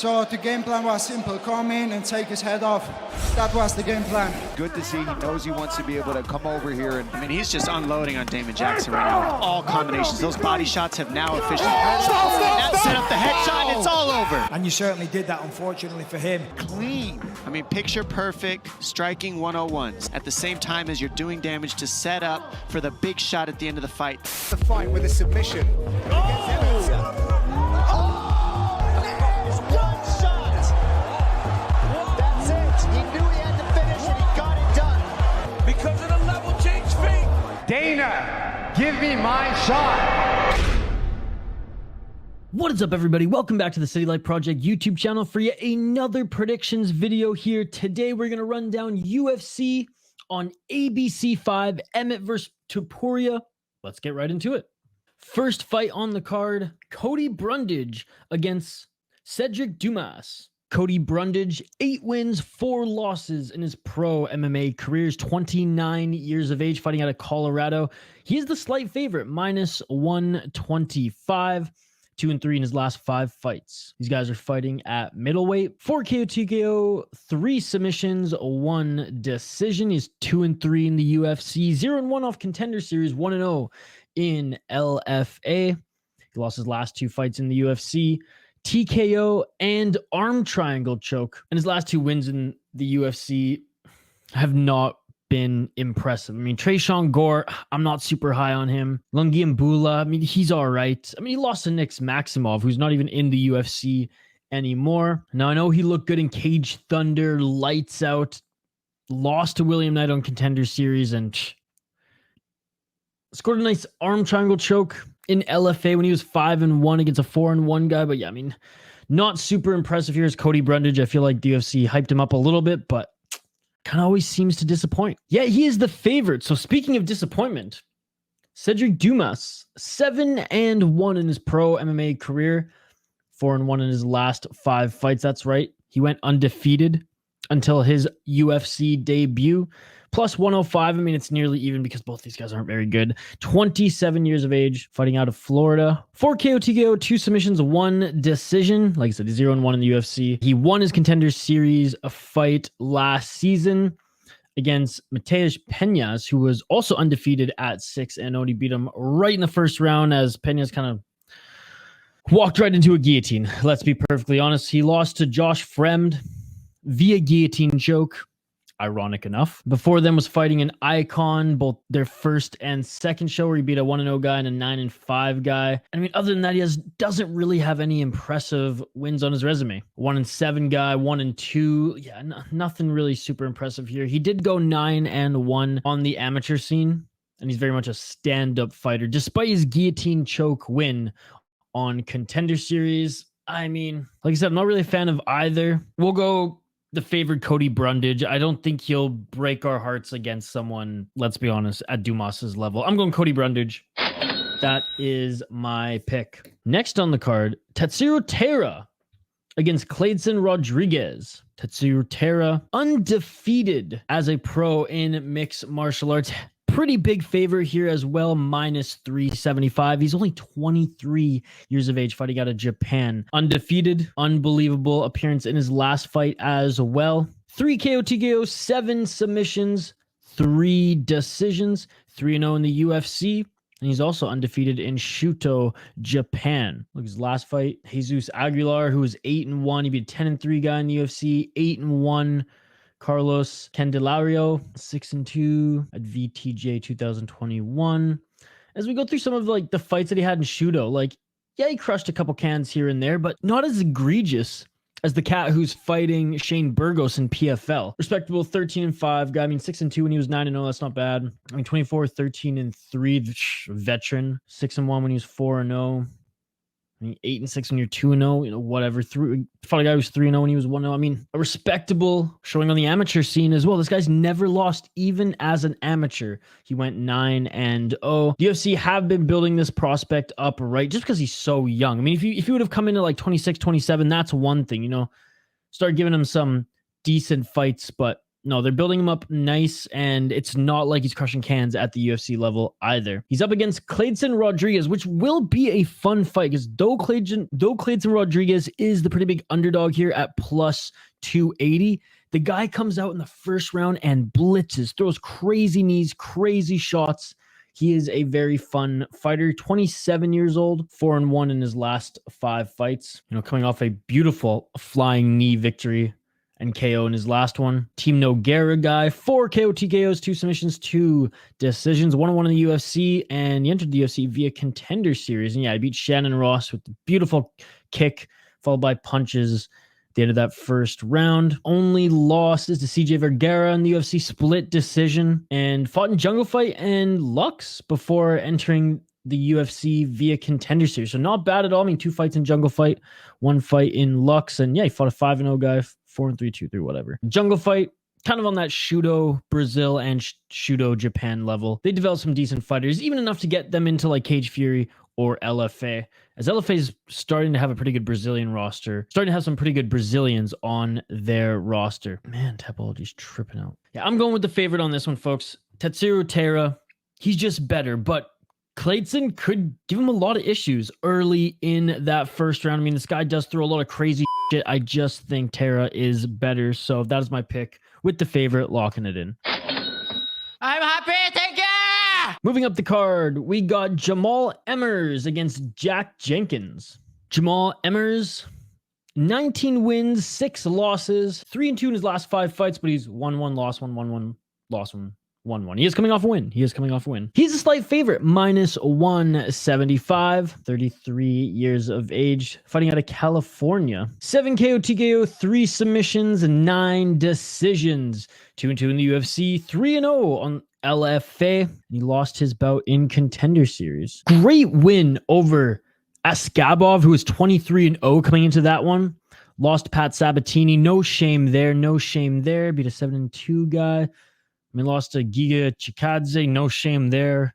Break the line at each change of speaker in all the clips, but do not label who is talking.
So the game plan was simple, come in and take his head off. That was the game plan.
Good to see. He knows he wants to be able to come over here. And
I mean, he's just unloading on Damon Jackson right now. All combinations. Those body shots have now officially that set up the headshot, and it's all over.
And you certainly did that, unfortunately, for him.
Clean. I mean, picture perfect, striking 101s at the same time as you're doing damage to set up for the big shot at the end of the fight.
The fight with a submission.
Dana, give me my shot.
What is up, everybody? Welcome back to the City Light Project YouTube channel for yet another predictions video here. Today, we're going to run down UFC on ABC 5, Emmett versus Topuria. Let's get right into it. First fight on the card, Cody Brundage against Sedriques Dumas. Cody Brundage, 8 wins, 4 losses in his pro MMA career. He's 29 years of age, fighting out of Colorado. He is the slight favorite, minus 125. 2-3 in his last 5 fights. These guys are fighting at middleweight. 4 KO, 2 KO, 3 submissions, 1 decision. He's 2-3 in the UFC. 0-1 off Contender Series, 1-0 in LFA. He lost his last 2 fights in the UFC. TKO and arm triangle choke. And his last 2 wins in the UFC have not been impressive. I mean, Tresean Gore, I'm not super high on him. Lungiambula, I mean, he's all right. I mean, he lost to Nick Maximov, who's not even in the UFC anymore. Now, I know he looked good in Cage Thunder, lights out, lost to William Knight on Contender Series, and scored a nice arm triangle choke in LFA when he was 5-1 against a 4-1 guy. But yeah, I mean, not super impressive here as Cody Brundage. I feel like the UFC hyped him up a little bit, but kind of always seems to disappoint. Yeah, he is the favorite. So speaking of disappointment, Sedriques Dumas, 7-1 in his pro MMA career, 4-1 in his last 5 fights. That's right. He went undefeated until his UFC debut. Plus 105. I mean, it's nearly even because both these guys aren't very good. 27 years of age, fighting out of Florida. 4 KO, TKO, 2 submissions, 1 decision. Like I said, 0-1 in the UFC. He won his Contender Series a fight last season against Mateusz Peñas, who was also undefeated at 6-0. He beat him right in the first round as Peñas kind of walked right into a guillotine. Let's be perfectly honest. He lost to Josh Fremd via guillotine choke. Ironic enough. Before them was fighting an Icon, both their first and second show, where he beat a 1-0 guy and a 9-5 guy. I mean, other than that, he doesn't really have any impressive wins on his resume. 1-7 guy, 1-2. Yeah, nothing really super impressive here. He did go 9-1 on the amateur scene, and he's very much a stand-up fighter, despite his guillotine choke win on Contender Series. I mean, like I said, I'm not really a fan of either. We'll go the favored Cody Brundage. I don't think he'll break our hearts against someone, let's be honest, at Dumas's level. I'm going Cody Brundage. That is my pick. Next on the card, Tatsuro Taira against Kleydson Rodrigues. Tatsuro Taira, undefeated as a pro in mixed martial arts. Pretty big favor here as well, minus 375. He's only 23 years of age, fighting out of Japan. Undefeated, unbelievable appearance in his last fight as well. 3 KO, TKO, 7 submissions, 3 decisions, 3-0 in the UFC. And he's also undefeated in Shuto, Japan. Look, his last fight, Jesus Aguilar, who was 8-1. He beat a 10-3 guy in the UFC, 8-1. Carlos Candelario, 6-2 at VTJ 2021. As we go through some of like the fights that he had in Shudo, like, yeah, he crushed a couple cans here and there, but not as egregious as the cat who's fighting Shane Burgos in PFL. Respectable 13-5 guy. I mean, 6-2 when he was 9-0. That's not bad. I mean, 24, 13-3 veteran. 6-1 when he was 4-0. 8-6 when you're 2-0, you know, whatever. Fought a guy who was 3-0 when he was 1-0. I mean, a respectable showing on the amateur scene as well. This guy's never lost even as an amateur. He went 9-0. The UFC have been building this prospect up, right? Just because he's so young. I mean, if you would have come in at like 26, 27, that's one thing, you know. Start giving him some decent fights, but No, they're building him up nice, and it's not like he's crushing cans at the UFC level either. He's up against Kleydson Rodrigues, which will be a fun fight because though Kleydson Rodrigues is the pretty big underdog here at plus 280, the guy comes out in the first round and blitzes, throws crazy knees, crazy shots. He is a very fun fighter, 27 years old, 4-1 in his last 5 fights. You know, coming off a beautiful flying knee victory and KO in his last one. Team Nogueira guy, 4 KO TKOs, 2 submissions, 2 decisions, 1-1 in the UFC, and he entered the UFC via Contender Series. And yeah, he beat Shannon Ross with the beautiful kick, followed by punches at the end of that first round. Only loss is to CJ Vergara in the UFC split decision, and fought in Jungle Fight and Lux before entering the UFC via Contender Series. So not bad at all. I mean, 2 fights in Jungle Fight, 1 fight in Lux, and yeah, he fought a 5-0 guy, 4-3, 2-3, whatever. Jungle Fight, kind of on that Shudo Brazil and Shudo Japan level. They developed some decent fighters, even enough to get them into like Cage Fury or LFA, as LFA is starting to have a pretty good Brazilian roster, starting to have some pretty good Brazilians on their roster. Man, Tapology's tripping out. Yeah, I'm going with the favorite on this one, folks. Tatsuro Taira, he's just better, but Kleydson could give him a lot of issues early in that first round. I mean, this guy does throw a lot of crazy shit. I just think Taira is better. So that is my pick with the favorite, locking it in.
I'm happy, thank you!
Moving up the card, we got Jamall Emmers against Jack Jenkins. Jamall Emmers, 19 wins, 6 losses, 3-2 in his last 5 fights, but he's 1-1, lost 1, 1-1, lost 1. 1-1. He is coming off a win. He's a slight favorite, minus 175, 33 years of age, fighting out of California. 7 KO, TKO, 3 submissions, 9 decisions. 2-2 in the UFC, 3-0 on LFA. He lost his bout in Contender Series. Great win over Radzhabov, who was 23-0 coming into that one. Lost Pat Sabatini. No shame there. Beat a 7-2 guy. I mean, lost to Giga Chikadze, no shame there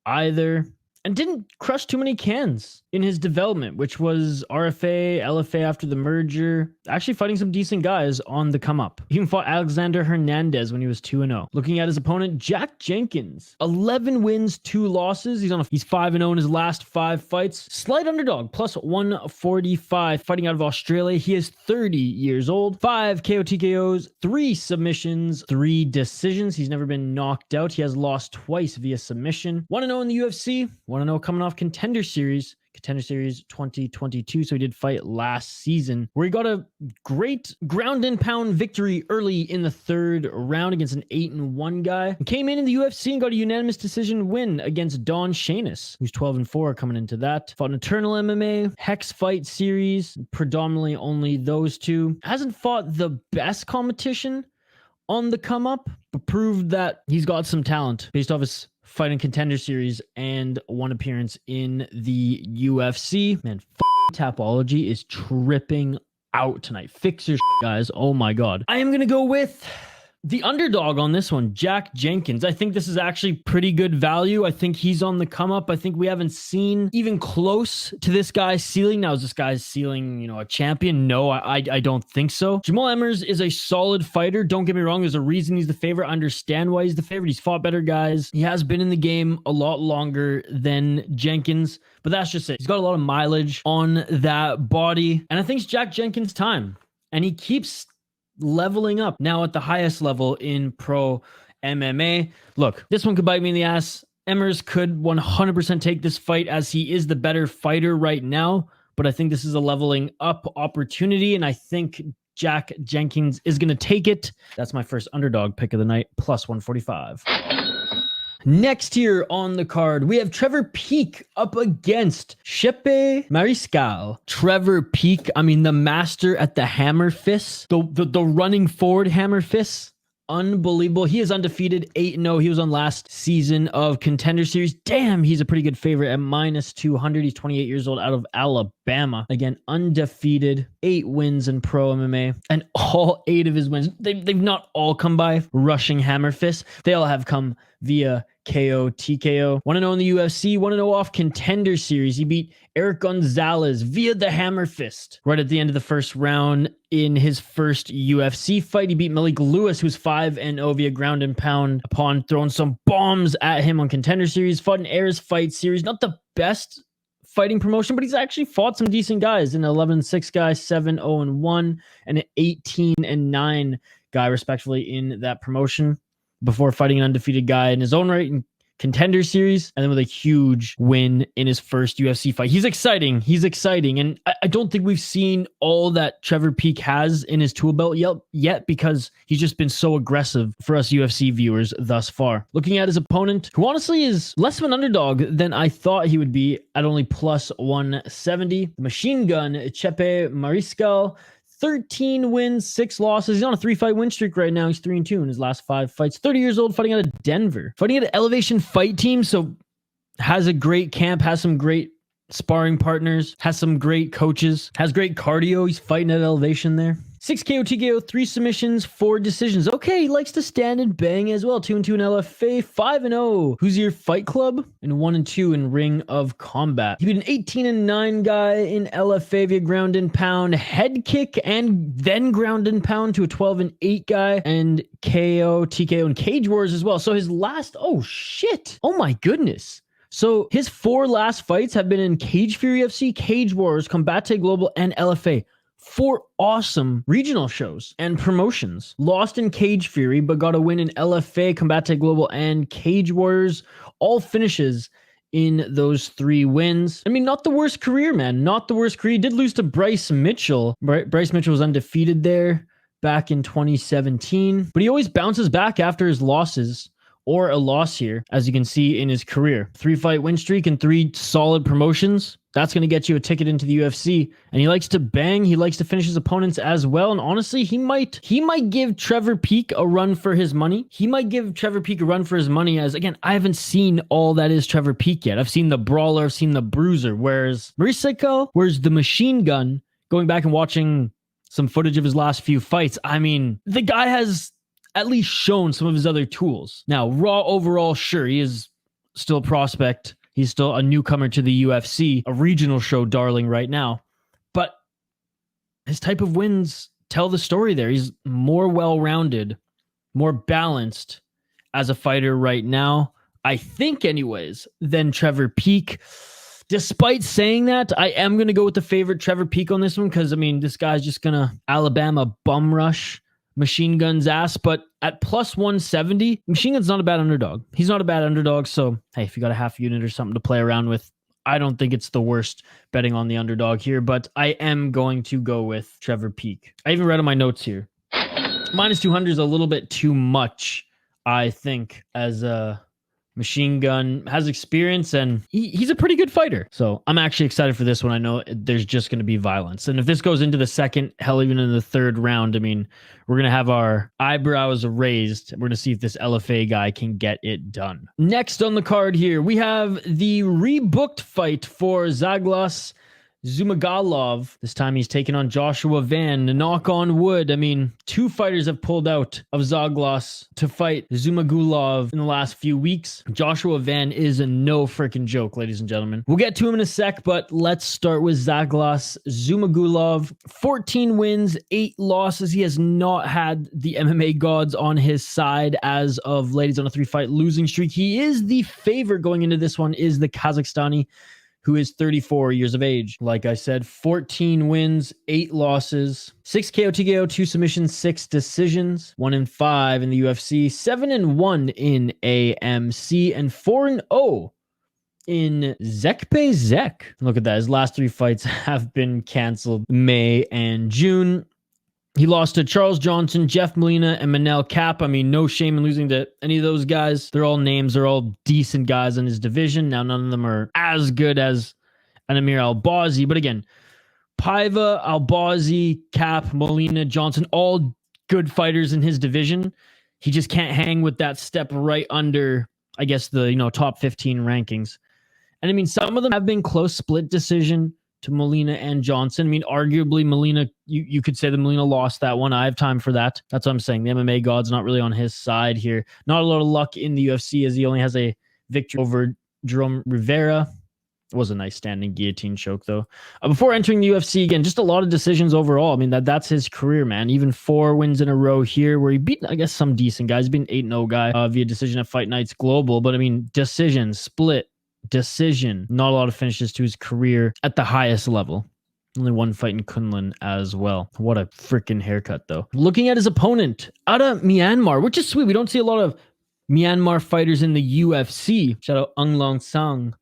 either. And didn't crush too many cans in his development, which was RFA, LFA after the merger. Actually fighting some decent guys on the come up. He even fought Alexander Hernandez when he was 2-0. Looking at his opponent, Jack Jenkins. 11 wins, 2 losses. He's 5-0 in his last 5 fights. Slight underdog, plus 145. Fighting out of Australia. He is 30 years old. 5 KO TKOs, 3 submissions, 3 decisions. He's never been knocked out. He has lost twice via submission. 1-0 in the UFC. 1-0 coming off Contender Series 2022. So he did fight last season where he got a great ground and pound victory early in the 3rd round against an 8-1 guy. He came in the UFC and got a unanimous decision win against Don Shanis, who's 12-4 coming into that. Fought an Eternal MMA, Hex Fight Series, predominantly only those 2. Hasn't fought the best competition on the come up, but proved that he's got some talent based off his fighting Contender Series and 1 appearance in the UFC. Man, Tapology is tripping out tonight. Fix your guys. Oh my God. I am going to go with the underdog on this one, Jack Jenkins. I think this is actually pretty good value. I think he's on the come up. I think we haven't seen even close to this guy's ceiling. Now, is this guy's ceiling, a champion? No, I don't think so. Jamall Emmers is a solid fighter. Don't get me wrong. There's a reason he's the favorite. I understand why he's the favorite. He's fought better guys. He has been in the game a lot longer than Jenkins, but that's just it. He's got a lot of mileage on that body, and I think it's Jack Jenkins' time, and he keeps leveling up now at the highest level in pro MMA. Look, this one could bite me in the ass. Emmers could 100% take this fight as he is the better fighter right now, but I think this is a leveling up opportunity, and I think Jack Jenkins is going to take it. That's my first underdog pick of the night, plus 145. Next here on the card, we have Trevor Peek up against Chepe Mariscal. Trevor Peek, I mean, the master at the hammer fists, the running forward hammer fists. Unbelievable. He is undefeated, 8-0. He was on last season of Contender Series. Damn, he's a pretty good favorite at minus 200. He's 28 years old, out of Alabama. Again, undefeated, 8 wins in pro MMA. And all 8 of his wins, they've not all come by rushing hammer fists. They all have come via KO, TKO. 1-0 in the UFC, 1-0 off Contender Series. He beat Eric Gonzalez via the hammer fist right at the end of the first round in his first UFC fight. He beat Malik Lewis, who's 5-0 via ground and pound upon throwing some bombs at him on Contender Series. Fought in Ayers Fight Series. Not the best fighting promotion, but he's actually fought some decent guys. An 11-6 guy, 7-0-1, and an 18-9 guy, respectively, in that promotion before fighting an undefeated guy in his own right in Contender Series, and then with a huge win in his first UFC fight. He's exciting. And I don't think we've seen all that Trevor Peek has in his tool belt yet because he's just been so aggressive for us UFC viewers thus far. Looking at his opponent, who honestly is less of an underdog than I thought he would be at only plus 170. The machine gun, Chepe Mariscal, 13 wins, 6 losses. He's on a 3-fight win streak right now. He's 3-2 in his last 5 fights. 30 years old, fighting out of Denver. Fighting at an Elevation Fight Team, so has a great camp, has some great sparring partners, has some great coaches, has great cardio. He's fighting at Elevation there. 6 KO, TKO, 3 submissions, 4 decisions. Okay, he likes to stand and bang as well. 2-2 in LFA, 5-0. Who's your Fight Club? And 1-2 in Ring of Combat. He beat an 18-9 guy in LFA via ground and pound, head kick, and then ground and pound to a 12-8 guy, and KO, TKO, and Cage Wars as well. So his last, oh shit. Oh my goodness. So his 4 last fights have been in Cage Fury UFC, Cage Wars, Combate Global, and LFA. 4 awesome regional shows and promotions. Lost in Cage Fury, but got a win in LFA, Combate Global, and Cage Warriors. All finishes in those 3 wins. I mean, not the worst career, man. Not the worst career. He did lose to Bryce Mitchell. Bryce Mitchell was undefeated there back in 2017. But he always bounces back after his losses, or a loss here, as you can see in his career. 3-fight win streak and 3 solid promotions. That's going to get you a ticket into the UFC. And he likes to bang. He likes to finish his opponents as well. And honestly, he might give Trevor Peek a run for his money. As, again, I haven't seen all that is Trevor Peek yet. I've seen the brawler, I've seen the bruiser. Whereas Mariscal, where's the machine gun? Going back and watching some footage of his last few fights, I mean, the guy has at least shown some of his other tools. Now, raw overall, sure, he is still a prospect. He's still a newcomer to the UFC, a regional show darling right now. But his type of wins tell the story there. He's more well-rounded, more balanced as a fighter right now, I think anyways, than Trevor Peek. Despite saying that, I am going to go with the favorite Trevor Peek on this one because, I mean, this guy's just going to Alabama bum rush Machine Gun's ass, but at plus 170, Machine Gun's not a bad underdog. He's not a bad underdog, so hey, if you got a half unit or something to play around with, I don't think it's the worst betting on the underdog here, but I am going to go with Trevor Peek. I even read on my notes here. Minus 200 is a little bit too much, I think, as a Machine Gun has experience and he's a pretty good fighter. So I'm actually excited for this one. I know there's just going to be violence. And if this goes into the second, hell, even in the third round, I mean, we're going to have our eyebrows raised. We're going to see if this LFA guy can get it done. Next on the card here, we have the rebooked fight for Zhumagulov. This time he's taking on Joshua Van. Knock on wood. I mean, 2 fighters have pulled out of Zaglos to fight Zhumagulov in the last few weeks. Joshua Van is no freaking joke, ladies and gentlemen. We'll get to him in a sec, but let's start with Zaglos. Zhumagulov, 14 wins, 8 losses. He has not had the MMA gods on his side as of late. He's on a 3-fight losing streak. He is the favorite going into this one, is the Kazakhstani, who is 34 years of age. Like I said, 14 wins, 8 losses, 6 KO, TKO, 2 submissions, 6 decisions, 1-5 in the UFC, 7-1 in AMC, and 4-0 in Zekpe. Look at that. His last 3 fights have been canceled May and June. He lost to Charles Johnson, Jeff Molina, and Manel Kape. I mean, no shame in losing to any of those guys. They're all names. They're all decent guys in his division. Now, none of them are as good as an Amir Albazi. But again, Paiva, Albazi, Kape, Molina, Johnson, all good fighters in his division. He just can't hang with that step right under, I guess, the top 15 rankings. And I mean, some of them have been close split decision to Molina and Johnson. I mean, arguably Molina, you could say that Molina lost that one. I have time for that. That's what I'm saying. The MMA god's not really on his side here. Not a lot of luck in the UFC as he only has a victory over Jerome Rivera. It was a nice standing guillotine choke, though. Before entering the UFC, again, just a lot of decisions overall. I mean, that's his career, man. Even 4 wins in a row here where he beat, I guess, some decent guys. He's been 8-0 guy via decision at Fight Nights Global. But, I mean, decision, split, decision. Not a lot of finishes to his career at the highest level. Only one fight in Kunlun as well. What a freaking haircut, though. Looking at his opponent out of Myanmar, which is sweet. We don't see a lot of Myanmar fighters in the UFC. Shout out Aung Long Sang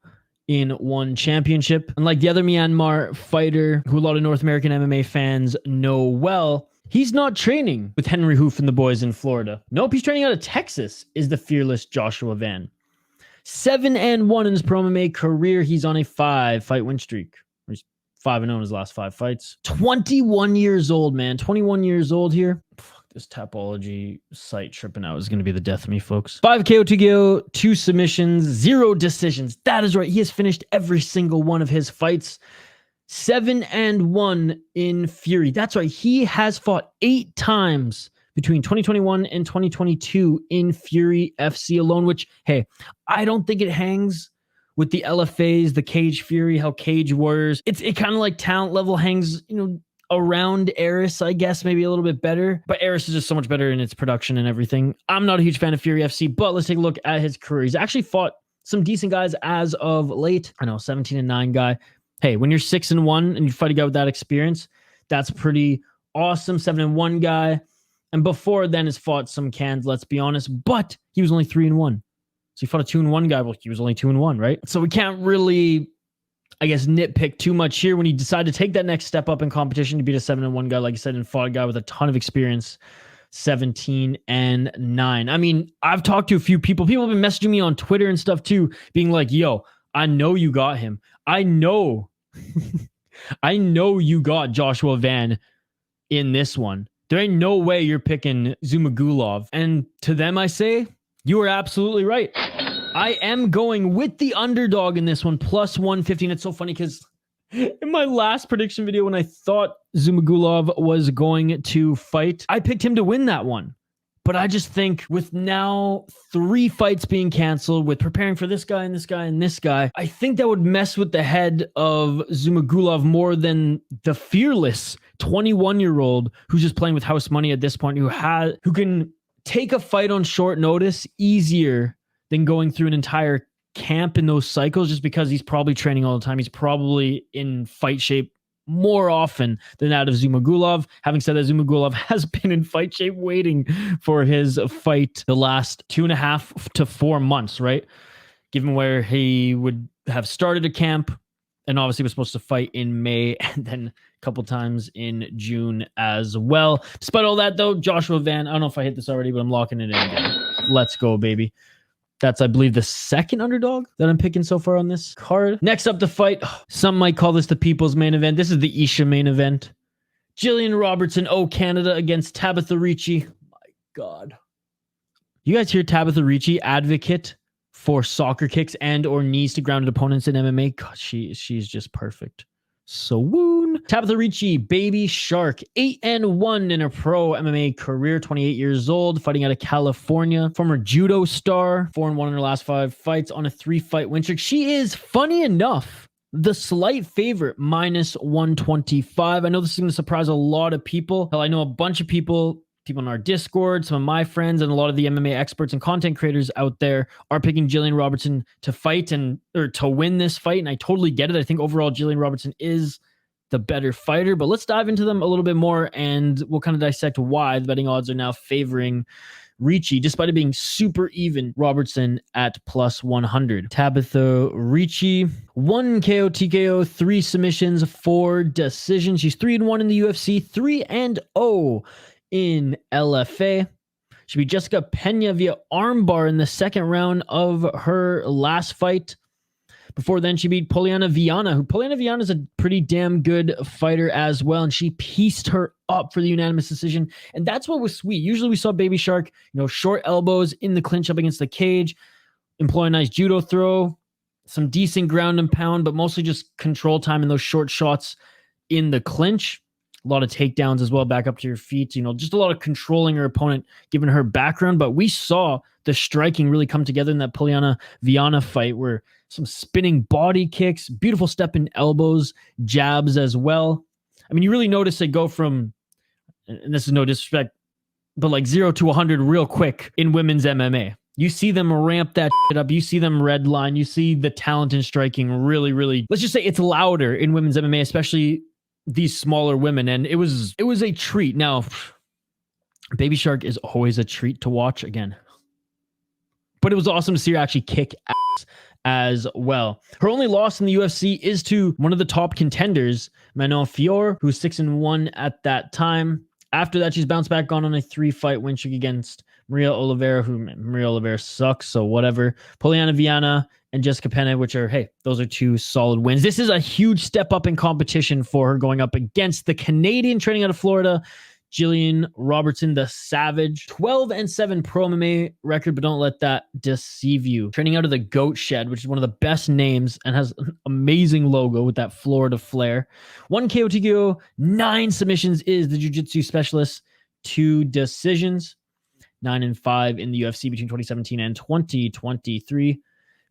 in one championship. Unlike the other Myanmar fighter who a lot of North American MMA fans know well, he's not training with Henry Hoof and the boys in Florida. Nope, he's training out of Texas, is the fearless Joshua Van. 7-1 in his pro MMA career. He's on a 5-fight win streak. He's 5-0 in his last 5 fights. 21 years old, man. 21 years old here. This Tapology site tripping out is going to be the death of me, folks. 5 KO, 2 KO, 2 submissions, 0 decisions. That is right. He has finished every single one of his fights. 7-1 in Fury. That's right. He has fought 8 times between 2021 and 2022 in Fury FC alone, which, hey, I don't think it hangs with the LFAs, the Cage Fury, how Cage Warriors. It kind of like talent level hangs, around Eris, I guess, maybe a little bit better. But Eris is just so much better in its production and everything. I'm not a huge fan of Fury FC, but let's take a look at his career. He's actually fought some decent guys as of late. I know, 17-9 guy. Hey, when you're 6-1 and you fight a guy with that experience, that's pretty awesome. 7-1 guy. And before then has fought some cans, let's be honest. But he was only 3-1. So he fought a 2-1 guy. Well, he was only 2-1, right? So we can't really, I guess, nitpick too much here when he decided to take that next step up in competition to beat a 7-1 guy, like I said, and fought a guy with a ton of experience, 17-9. I mean, I've talked to a few people. People have been messaging me on Twitter and stuff too, being like, yo, I know you got him. I know. I know you got Joshua Van in this one. There ain't no way you're picking Zhumagulov. And to them, I say, you are absolutely right. I am going with the underdog in this one, plus 115. It's so funny because in my last prediction video, when I thought Zhumagulov was going to fight, I picked him to win that one. But I just think with now 3 fights being canceled, with preparing for this guy and this guy and this guy, I think that would mess with the head of Zhumagulov more than the fearless 21-year-old who's just playing with house money at this point, who can take a fight on short notice easier than going through an entire camp in those cycles, just because he's probably training all the time. He's probably in fight shape more often than that of Zhumagulov. Having said that, Zhumagulov has been in fight shape waiting for his fight the last 2.5 to 4 months, right? Given where he would have started a camp and obviously was supposed to fight in May and then a couple times in June as well. Despite all that, though, Joshua Van, I don't know if I hit this already, but I'm locking it in again. Let's go, baby. That's, I believe, the second underdog that I'm picking so far on this card. Next up to fight, some might call this the people's main event. This is the Isha main event. Gillian Robertson, Canada, against Tabatha Ricci. My God. You guys hear Tabatha Ricci, advocate for soccer kicks and or knees to grounded opponents in MMA? God, she's just perfect. So woon. Tabatha Ricci, baby shark, 8-1 in her pro MMA career, 28 years old, fighting out of California. Former judo star, 4-1 in her last 5 fights on a 3-fight win streak. She is, funny enough, the slight favorite, minus 125. I know this is going to surprise a lot of people. Hell, I know a bunch of people in our Discord, some of my friends, and a lot of the MMA experts and content creators out there are picking Gillian Robertson to fight or to win this fight. And I totally get it. I think overall Gillian Robertson is the better fighter, but let's dive into them a little bit more and we'll kind of dissect why the betting odds are now favoring Ricci, despite it being super even. Robertson at plus 100. Tabatha Ricci, 1 KO, TKO, 3 submissions, 4 decisions. She's 3-1 in the UFC, 3-0 in LFA. She beat Jessica Pena via armbar in the second round of her last fight. Before then, she beat Poliana Viana, who Poliana Viana is a pretty damn good fighter as well, and she pieced her up for the unanimous decision. And that's what was sweet. Usually we saw Baby Shark, short elbows in the clinch up against the cage, employ a nice judo throw, some decent ground and pound, but mostly just control time in those short shots in the clinch. A lot of takedowns as well, back up to your feet. You know, just a lot of controlling her opponent, given her background. But we saw the striking really come together in that Poliana-Viana fight, where some spinning body kicks, beautiful step in elbows, jabs as well. I mean, you really notice it go from, and this is no disrespect, but like 0 to 100 real quick in women's MMA. You see them ramp that shit up. You see them redline. You see the talent in striking really, really, let's just say it's louder in women's MMA, especially these smaller women. And it was a treat. Now, Baby Shark is always a treat to watch again. But it was awesome to see her actually kick ass as well. Her only loss in the UFC is to one of the top contenders, Manon Fiorot, who's 6-1 at that time. After that, she's bounced back on a 3-fight win streak against Maria Oliveira, who Maria Oliveira sucks, so whatever. Poliana-Viana and Jessica Penne, which are, hey, those are 2 solid wins. This is a huge step up in competition for her, going up against the Canadian training out of Florida, Gillian Robertson, the Savage. 12-7 pro MMA record, but don't let that deceive you. Training out of the Goat Shed, which is one of the best names and has an amazing logo with that Florida flair. 1 KO TKO, 9 submissions is the jiu-jitsu specialist. 2 decisions. 9-5 in the UFC between 2017 and 2023.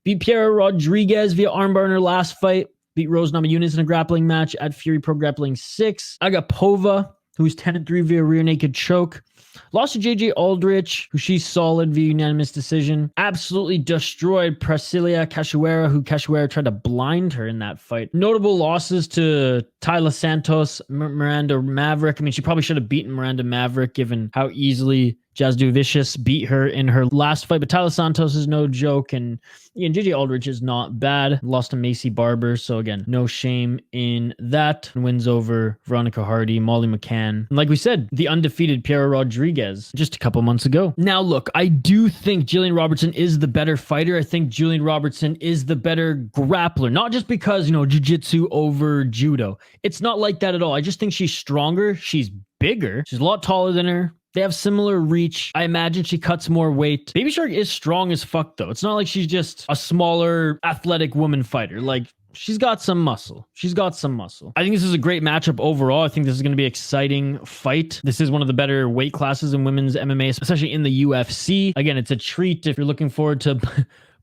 Beat Pierre Rodrigues via armbar in her last fight. Beat Rose Namajunas in a grappling match at Fury Pro Grappling 6. Agapova, who's 10-3 via rear naked choke. Lost to JJ Aldrich, who she's solid via unanimous decision. Absolutely destroyed Priscilla Cachoeira, who Cachoeira tried to blind her in that fight. Notable losses to Taila Santos, Miranda Maverick. I mean, she probably should have beaten Miranda Maverick given how easily Jazdu Vicious beat her in her last fight, but Taila Santos is no joke, and JJ Aldrich is not bad. Lost to Macy Barber, so again, no shame in that. Wins over Veronica Hardy, Molly McCann, and like we said, the undefeated Piera Rodrigues just a couple months ago. Now look, I do think Gillian Robertson is the better fighter. I think Gillian Robertson is the better grappler, not just because, jiu-jitsu over judo. It's not like that at all. I just think she's stronger. She's bigger. She's a lot taller than her. They have similar reach. I imagine she cuts more weight. Baby Shark is strong as fuck, though. It's not like she's just a smaller, athletic woman fighter. Like, she's got some muscle. I think this is a great matchup overall. I think this is going to be an exciting fight. This is one of the better weight classes in women's MMA, especially in the UFC. Again, it's a treat if you're looking forward to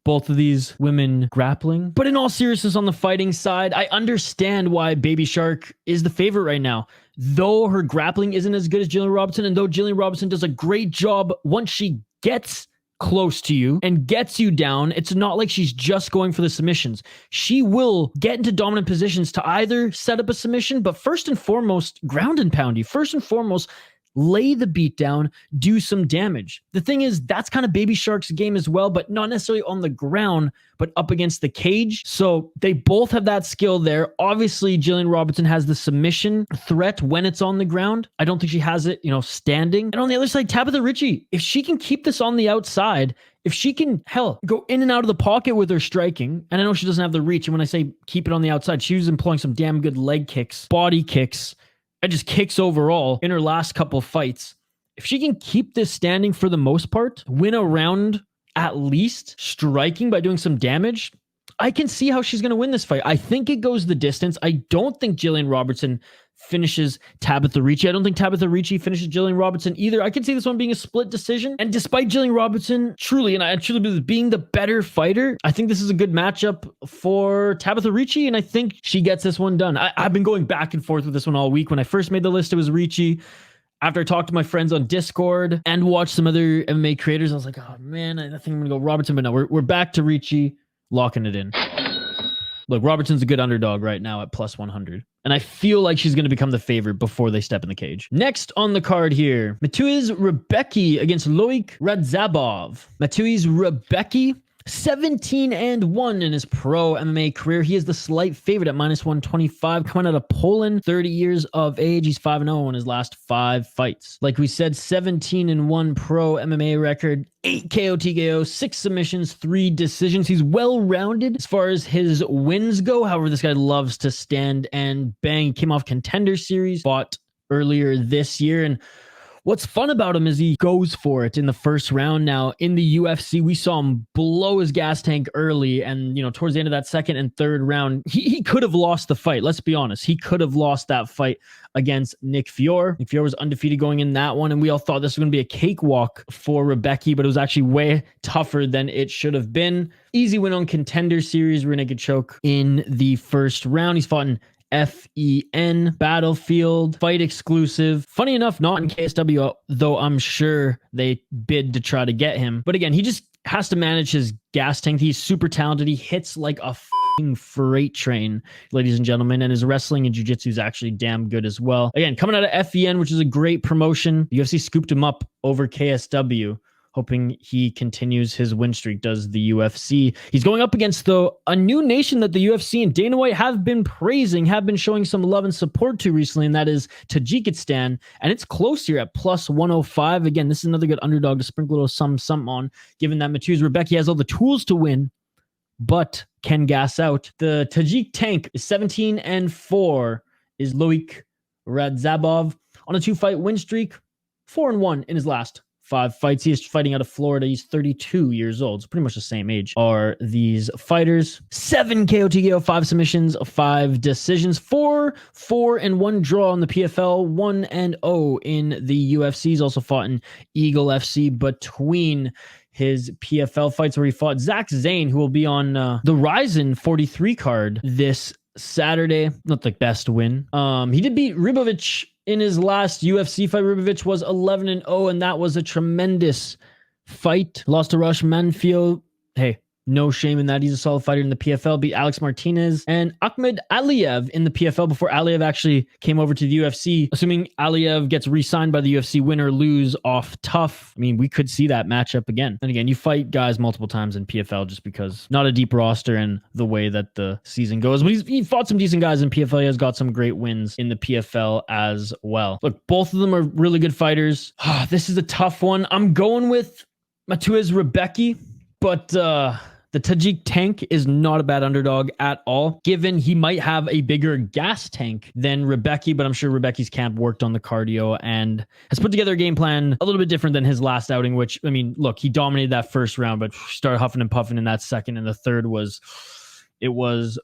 both of these women grappling. But in all seriousness, on the fighting side, I understand why Baby Shark is the favorite right now. Though her grappling isn't as good as Gillian Robertson, and though Gillian Robertson does a great job once she gets close to you and gets you down, it's not like she's just going for the submissions. She will get into dominant positions to either set up a submission, but first and foremost, ground and pound you. First and foremost, lay the beat down, do some damage. The thing is, that's kind of Baby Shark's game as well, but not necessarily on the ground, but up against the cage. So they both have that skill there. Obviously, Gillian Robertson has the submission threat when it's on the ground. I don't think she has it, standing. And on the other side, Tabatha Ricci, if she can keep this on the outside, if she can, go in and out of the pocket with her striking, and I know she doesn't have the reach, and when I say keep it on the outside, she was employing some damn good leg kicks, body kicks, and just kicks overall in her last couple fights. If she can keep this standing for the most part, win a round at least, striking by doing some damage, I can see how she's going to win this fight. I think it goes the distance. I don't think Gillian Robertson finishes Tabatha Ricci. I don't think Tabatha Ricci finishes Gillian Robertson either. I can see this one being a split decision. And despite Gillian Robertson I truly believe being the better fighter, I think this is a good matchup for Tabatha Ricci, and I think she gets this one done. I've been going back and forth with this one all week. When I first made the list, it was Ricci. After I talked to my friends on Discord and watched some other MMA creators, I was like, oh man, I think I'm going to go Robertson. But no, we're back to Ricci, locking it in. Look, Robertson's a good underdog right now at plus 100. And I feel like she's going to become the favorite before they step in the cage. Next on the card here, Mateusz Rębecki against Loik Radzhabov. Mateusz Rębecki, 17-1 in his pro MMA career. He is the slight favorite at minus 125, coming out of Poland, 30 years of age. He's 5-0 in his last 5 fights. Like we said, 17-1 pro MMA record, 8 KO TKO, 6 submissions, 3 decisions. He's well-rounded as far as his wins go. However, this guy loves to stand and bang. He came off Contender Series, fought earlier this year, and What's fun about him is he goes for it in the first round. Now, in the UFC, we saw him blow his gas tank early, and, you know, towards the end of that second and third round, he could have lost the fight. Let's be honest. He could have lost that fight against Nick Fiore. Nick Fiore was undefeated going in that one, and we all thought this was going to be a cakewalk for Rębecki, but it was actually way tougher than it should have been. Easy win on Contender Series, rear naked choke in the first round. He's fought in FEN, Battlefield, fight exclusive. Funny enough, not in KSW, though I'm sure they bid to try to get him. But again, he just has to manage his gas tank. He's super talented. He hits like a freight train, ladies and gentlemen, and his wrestling and jiu-jitsu is actually damn good as well. Again, coming out of FEN, which is a great promotion. The UFC scooped him up over KSW, hoping he continues his win streak, does the UFC. He's going up against, though, a new nation that the UFC and Dana White have been praising, have been showing some love and support to recently, and that is Tajikistan. And it's close here at plus 105. Again, this is another good underdog to sprinkle a little something on, given that Mateusz Rębecki has all the tools to win, but can gas out. The Tajik tank is 17-4, is Loik Radzhabov on a 2-fight win streak, 4-1 in his last 5 fights. He is fighting out of Florida. He's 32 years old. So pretty much the same age are these fighters. 7 KO, TKO, 5 submissions, 5 decisions, 4-1 draw in the PFL, 1-0 in the UFC. He's also fought in Eagle FC between his PFL fights, where he fought Zach Zane, who will be on the Ryzen 43 card this Saturday. Not the best win. He did beat Rybovich in his last UFC fight. Rybovich was 11-0, and that was a tremendous fight. Lost to Rush Manfield. Hey, no shame in that. He's a solid fighter in the PFL. Beat Alex Martinez and Ahmed Aliev in the PFL before Aliev actually came over to the UFC. Assuming Aliev gets re-signed by the UFC, win or lose off tough. I mean, we could see that matchup again. And again, you fight guys multiple times in PFL just because not a deep roster and the way that the season goes. But he fought some decent guys in PFL. He has got some great wins in the PFL as well. Look, both of them are really good fighters. This is a tough one. I'm going with Mateusz Rębecki, but the Tajik tank is not a bad underdog at all, given he might have a bigger gas tank than Rębecki, but I'm sure Rebecki's camp worked on the cardio and has put together a game plan a little bit different than his last outing, which, I mean, look, he dominated that first round, but started huffing and puffing in that second, and the third was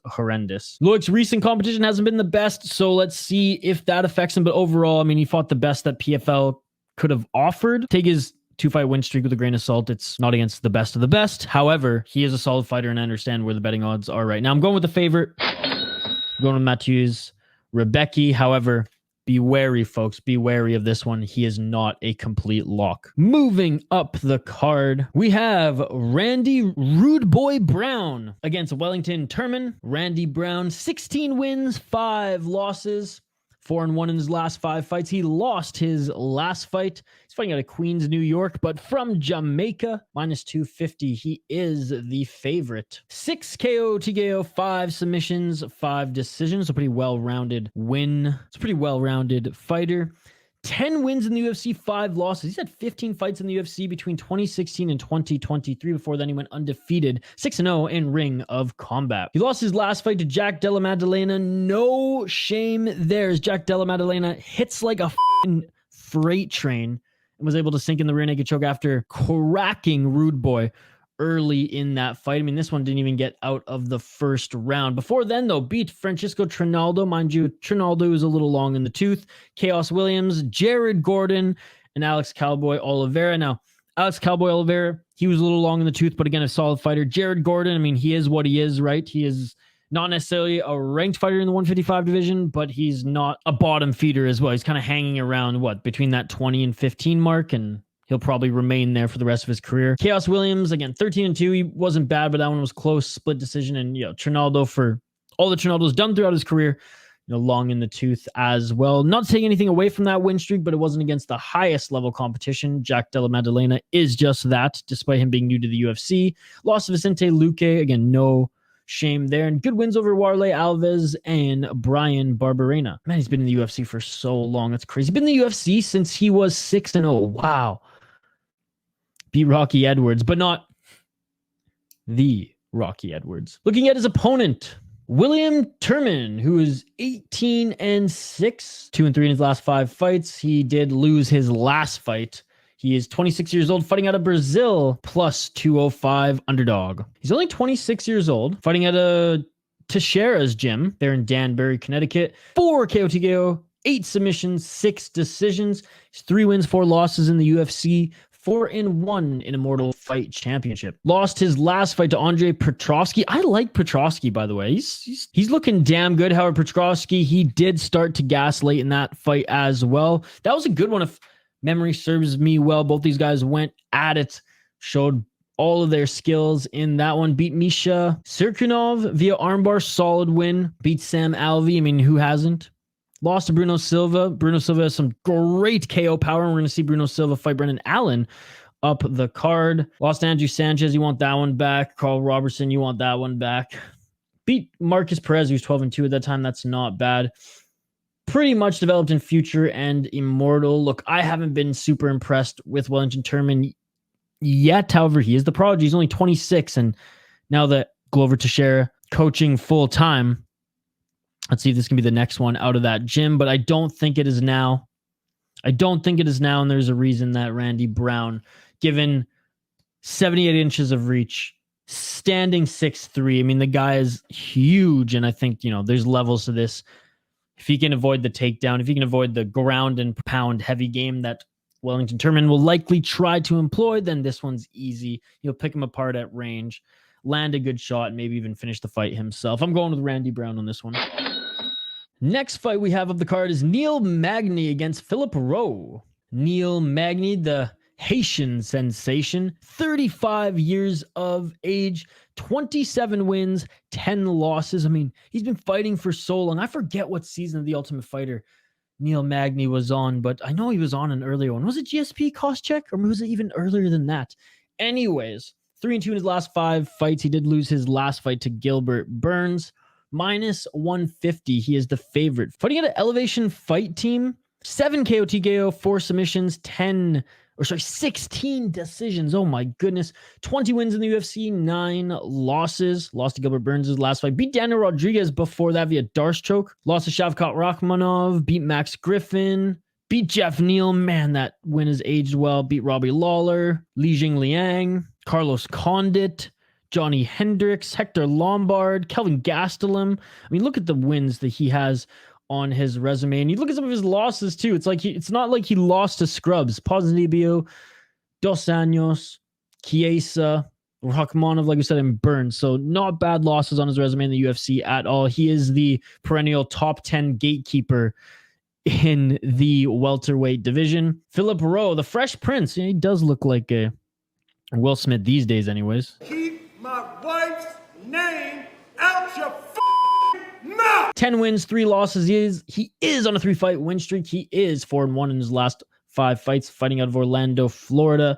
horrendous. Loik's recent competition hasn't been the best, so let's see if that affects him, but overall, I mean, he fought the best that PFL could have offered. Take his 2-fight win streak with a grain of salt. It's not against the best of the best. However, he is a solid fighter, and I understand where the betting odds are right now. I'm going with the favorite. I'm going with Mateusz Rębecki. However, be wary, folks. Be wary of this one. He is not a complete lock. Moving up the card, we have Randy Rude Boy Brown against Wellington Turman. Randy Brown, 16 wins, 5 losses. 4-1 in his last 5 fights. He lost his last fight. He's fighting out of Queens, New York, but from Jamaica, minus 250. He is the favorite. 6 KO, TKO, 5 submissions, 5 decisions. A pretty well-rounded win. It's a pretty well-rounded fighter. 10 wins in the UFC, 5 losses. He's had 15 fights in the UFC between 2016 and 2023. Before then, he went undefeated, 6-0 in Ring of Combat. He lost his last fight to Jack Della Maddalena. No shame there, as Jack Della Maddalena hits like a freight train and was able to sink in the rear naked choke after cracking Rude Boy early in that fight. I mean, this one didn't even get out of the first round. Before then, though, beat Francisco Trinaldo. Mind you, Trinaldo is a little long in the tooth. Chaos Williams, Jared Gordon, and Alex Cowboy Oliveira. Now, Alex Cowboy Oliveira, he was a little long in the tooth, but again, a solid fighter. Jared Gordon, I mean, he is what he is, right? He is not necessarily a ranked fighter in the 155 division, but he's not a bottom feeder as well. He's kind of hanging around, between that 20 and 15 mark, and he'll probably remain there for the rest of his career. Chaos Williams, again, 13-2. He wasn't bad, but that one was close, split decision. And, Trinaldo, for all the Trinaldo's done throughout his career, long in the tooth as well. Not taking anything away from that win streak, but it wasn't against the highest level competition. Jack Della Maddalena is just that, despite him being new to the UFC. Lost to Vicente Luque. Again, no shame there. And good wins over Warley Alves and Brian Barberena. Man, he's been in the UFC for so long. That's crazy. He's been in the UFC since he was 6-0. Wow. Beat Rocky Edwards, but not the Rocky Edwards. Looking at his opponent, William Turman, who is 18-6, 2-3 in his last 5 fights. He did lose his last fight. He is 26 years old, fighting out of Brazil, plus 205 underdog. He's only 26 years old, fighting at a Teixeira's gym there in Danbury, Connecticut. 4 KO TKO, 8 submissions, 6 decisions. He's 3 wins, 4 losses in the UFC. 4-1 in Immortal Fight Championship. Lost his last fight to Andre Petrovsky. I like Petrovsky, by the way. He's looking damn good. However, Petrovsky, he did start to gas late in that fight as well. That was a good one if memory serves me well. Both these guys went at it, showed all of their skills in that one. Beat Misha Sirkunov via armbar, solid win. Beat Sam Alvey. I mean, who hasn't? Lost to Bruno Silva. Bruno Silva has some great KO power, and we're going to see Bruno Silva fight Brendan Allen up the card. Lost to Andrew Sanchez. You want that one back. Carl Robertson, you want that one back. Beat Marcus Perez, who's 12-2 at that time. That's not bad. Pretty much developed in Future and Immortal. Look, I haven't been super impressed with Wellington Turman yet. However, he is the prodigy. He's only 26, and now that Glover Teixeira coaching full-time, let's see if this can be the next one out of that gym, but I don't think it is now. And there's a reason that Randy Brown, given 78 inches of reach, standing 6'3", I mean, the guy is huge, and I think, there's levels to this. If he can avoid the takedown, if he can avoid the ground and pound heavy game that Wellington Turman will likely try to employ, then this one's easy. He'll pick him apart at range, land a good shot, and maybe even finish the fight himself. I'm going with Randy Brown on this one. Next fight we have of the card is Neil Magny against Philip Rowe. Neil Magny, the Haitian sensation, 35 years of age, 27 wins, 10 losses. I mean, he's been fighting for so long. I forget what season of The Ultimate Fighter Neil Magny was on, but I know he was on an earlier one. Was it GSP cost check, or was it even earlier than that? Anyways, 3-2 in his last 5 fights. He did lose his last fight to Gilbert Burns. Minus 150. He is the favorite. Fighting at an Elevation Fight Team. 7 KO TKO, 4 submissions, 16 decisions. Oh my goodness. 20 wins in the UFC, 9 losses. Lost to Gilbert Burns' last fight. Beat Daniel Rodrigues before that via Darce choke. Lost to Shavkat Rakhmonov. Beat Max Griffin. Beat Jeff Neal. Man, that win has aged well. Beat Robbie Lawler. Li Jing Liang. Carlos Condit. Johnny Hendricks, Hector Lombard, Kelvin Gastelum. I mean, look at the wins that he has on his resume. And you look at some of his losses too. It's not like he lost to scrubs. Ponzinibbio, Dos Anjos, Chiesa, Rakhmonov, like we said, and Burns. So not bad losses on his resume in the UFC at all. He is the perennial top 10 gatekeeper in the welterweight division. Philip Rowe, the Fresh Prince. He does look like a Will Smith these days anyways.
My wife's name out your mouth.
10 wins, 3 losses. He is on a 3-fight win streak. He is 4-1 in his last 5 fights, fighting out of Orlando, Florida.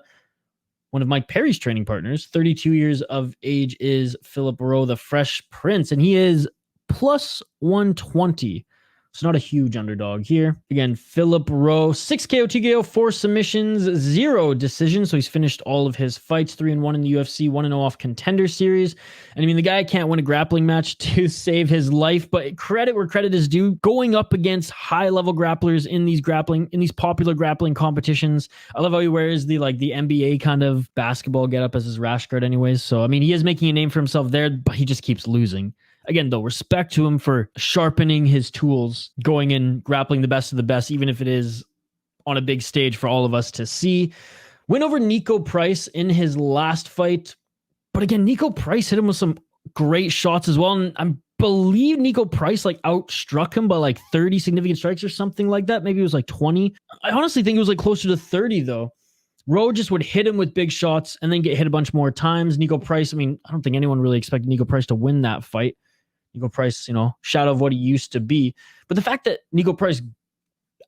One of Mike Perry's training partners. 32 years of age is Philip Rowe, the Fresh Prince, and he is plus 120. It's not a huge underdog here. Again, Philip Rowe, 6 KO TKO, 4 submissions, 0 decisions. So he's finished all of his fights, 3-1 in the UFC, 1-0 off Contender Series. And I mean, the guy can't win a grappling match to save his life, but credit where credit is due, going up against high-level grapplers in these popular grappling competitions. I love how he wears the NBA kind of basketball getup as his rash guard anyways. So, I mean, he is making a name for himself there, but he just keeps losing. Again, though, respect to him for sharpening his tools, going and grappling the best of the best, even if it is on a big stage for all of us to see. Win over Nico Price in his last fight. But again, Nico Price hit him with some great shots as well. And I believe Nico Price outstruck him by 30 significant strikes or something like that. Maybe it was 20. I honestly think it was closer to 30 though. Rowe just would hit him with big shots and then get hit a bunch more times. Nico Price, I mean, I don't think anyone really expected Nico Price to win that fight. Nico Price, shadow of what he used to be. But the fact that Nico Price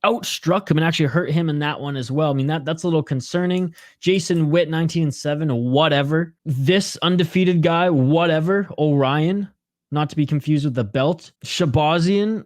outstruck him and actually hurt him in that one as well, I mean, that's a little concerning. Jason Witt, 19-7, whatever. This undefeated guy, whatever. Orion, not to be confused with the belt. Shabazian,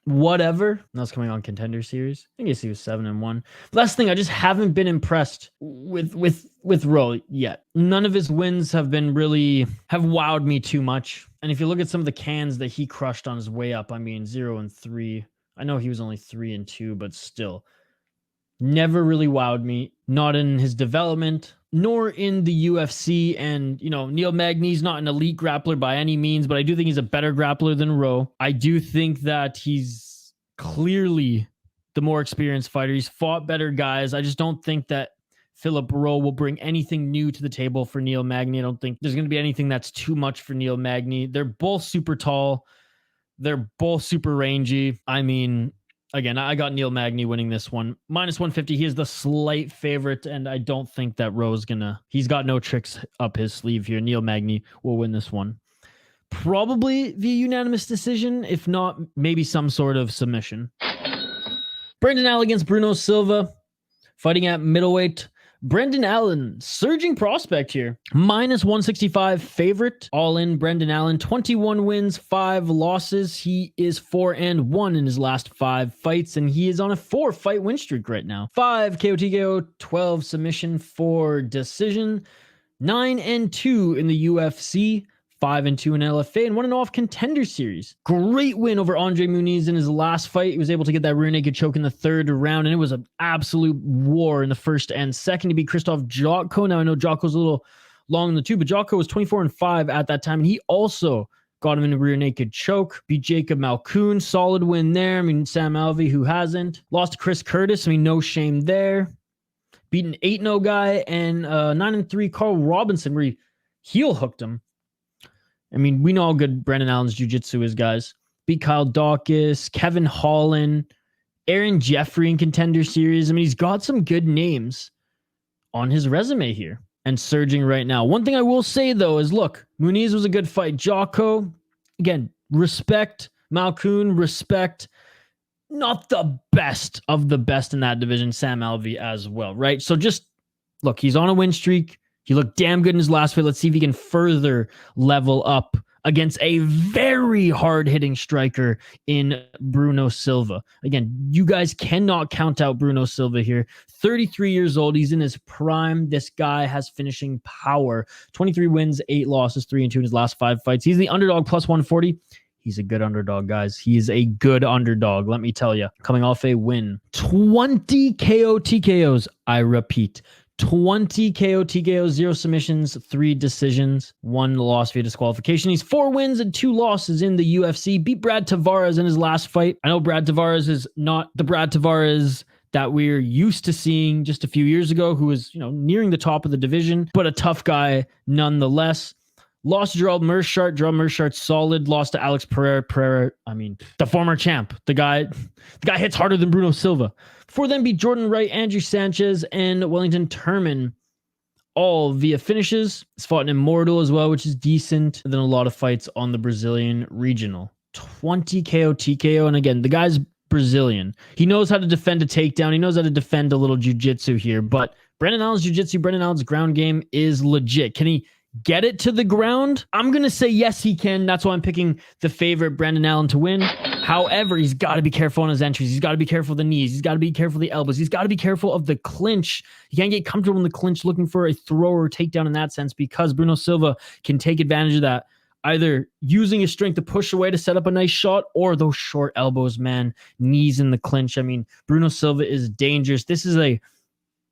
whatever. That's coming on Contender Series. I guess he was 7-1. Last thing, I just haven't been impressed with Rowe yet. None of his wins have wowed me too much. And if you look at some of the cans that he crushed on his way up, I mean, 0-3. I know he was only 3-2, but still. Never really wowed me. Not in his development, nor in the UFC. And, you know, Neil Magny's not an elite grappler by any means, but I do think he's a better grappler than Rowe. I do think that he's clearly the more experienced fighter. He's fought better guys. I just don't think that Philip Rowe will bring anything new to the table for Neil Magny. I don't think there's going to be anything that's too much for Neil Magny. They're both super tall. They're both super rangy. I mean, again, I got Neil Magny winning this one. -150. He is the slight favorite, and I don't think that Rowe's he's got no tricks up his sleeve here. Neil Magny will win this one. Probably via unanimous decision, if not, maybe some sort of submission. Brendan Allen against Bruno Silva, fighting at middleweight. Brendan Allen, surging prospect here. -165 favorite. All in Brendan Allen, 21 wins, 5 losses. He is 4-1 in his last 5 fights, and he is on a 4-fight win streak right now. 5 KO TKO, 12 submission, 4 decision, 9-2 in the UFC. 5-2 in LFA, and 1-0 Contender Series. Great win over Andre Muniz in his last fight. He was able to get that rear naked choke in the 3rd round, and it was an absolute war in the 1st and 2nd to beat Krzysztof Jotko. Now, I know Jotko's a little long in the tooth, but Jotko was 24-5 at that time, and he also got him in a rear naked choke. Beat Jacob Malkoun. Solid win there. I mean, Sam Alvey, who hasn't. Lost to Chris Curtis. I mean, no shame there. Beat an 8-0 guy, and 9-3 Carl Robinson, where he heel hooked him. I mean, we know how good Brendan Allen's jiu-jitsu is, guys. Beat Kyle Dawkins, Kevin Holland, Aaron Jeffrey in Contender Series. I mean, he's got some good names on his resume here and surging right now. One thing I will say, though, is, look, Muniz was a good fight. Jotko, again, respect. Malkoun, respect. Not the best of the best in that division. Sam Alvey as well, right? So just, look, he's on a win streak. He looked damn good in his last fight. Let's see if he can further level up against a very hard-hitting striker in Bruno Silva. Again, you guys cannot count out Bruno Silva here. 33 years old. He's in his prime. This guy has finishing power. 23 wins, 8 losses, 3-2 in his last 5 fights. He's the underdog +140. He's a good underdog, guys. He is a good underdog, let me tell you. Coming off a win. 20 KO TKOs, I repeat. 20 KO TKOs, 0 submissions, 3 decisions, 1 loss via disqualification. He's 4 wins and 2 losses in the UFC. Beat Brad Tavares in his last fight. I know Brad Tavares is not the Brad Tavares that we're used to seeing just a few years ago, who was, you know, nearing the top of the division, but a tough guy nonetheless. Lost to Gerald Meerschaert. Gerald Meerschaert solid. Lost to Alex Pereira. Pereira, I mean, the former champ. The guy hits harder than Bruno Silva. Before then, beat Jordan Wright, Andrew Sanchez, and Wellington Turman, all via finishes. He's fought an Immortal as well, which is decent. And then a lot of fights on the Brazilian regional. 20 KO TKO. And again, the guy's Brazilian. He knows how to defend a takedown. He knows how to defend a little jiu-jitsu here. But Brendan Allen's jiu-jitsu, Brendan Allen's ground game is legit. Can he get it to the ground? I'm going to say yes, he can. That's why I'm picking the favorite, Brendan Allen, to win. However, he's got to be careful on his entries. He's got to be careful of the knees. He's got to be careful of the elbows. He's got to be careful of the clinch. He can't get comfortable in the clinch looking for a throw or takedown in that sense, because Bruno Silva can take advantage of that, either using his strength to push away to set up a nice shot, or those short elbows, man, knees in the clinch. I mean, Bruno Silva is dangerous. This is a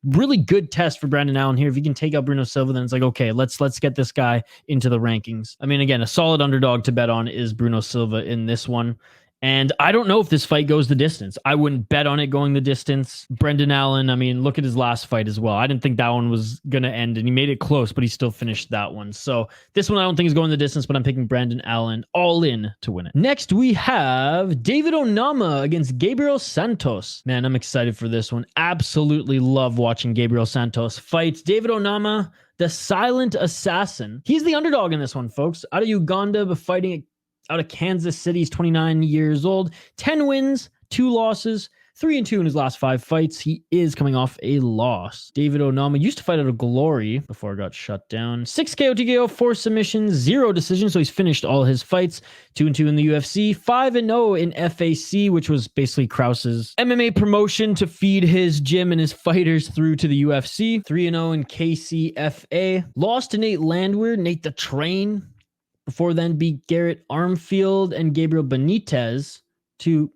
really good test for Brendan Allen here. If he can take out Bruno Silva, then it's like, okay, let's get this guy into the rankings. I mean, again, a solid underdog to bet on is Bruno Silva in this one. And I don't know if this fight goes the distance. I wouldn't bet on it going the distance. Brendan Allen, I mean, look at his last fight as well. I didn't think that one was going to end, and he made it close, but he still finished that one. So this one I don't think is going the distance, but I'm picking Brendan Allen all in to win it. Next, we have David Onama against Gabriel Santos. Man, I'm excited for this one. Absolutely love watching Gabriel Santos fight. David Onama, the silent assassin. He's the underdog in this one, folks. Out of Uganda, but fighting out of Kansas City. He's 29 years old, 10 wins, 2 losses, 3-2 in his last 5 fights. He is coming off a loss. David Onama used to fight out of Glory before it got shut down. 6 KO TKO, 4 submissions, 0 decisions. So he's finished all his fights. 2-2 in the UFC, 5-0 in FAC, which was basically Krause's MMA promotion to feed his gym and his fighters through to the UFC. 3-0 in KCFA. Lost to Nate Landwehr, Nate the Train. Before then, beat Garrett Armfield and Gabriel Benitez to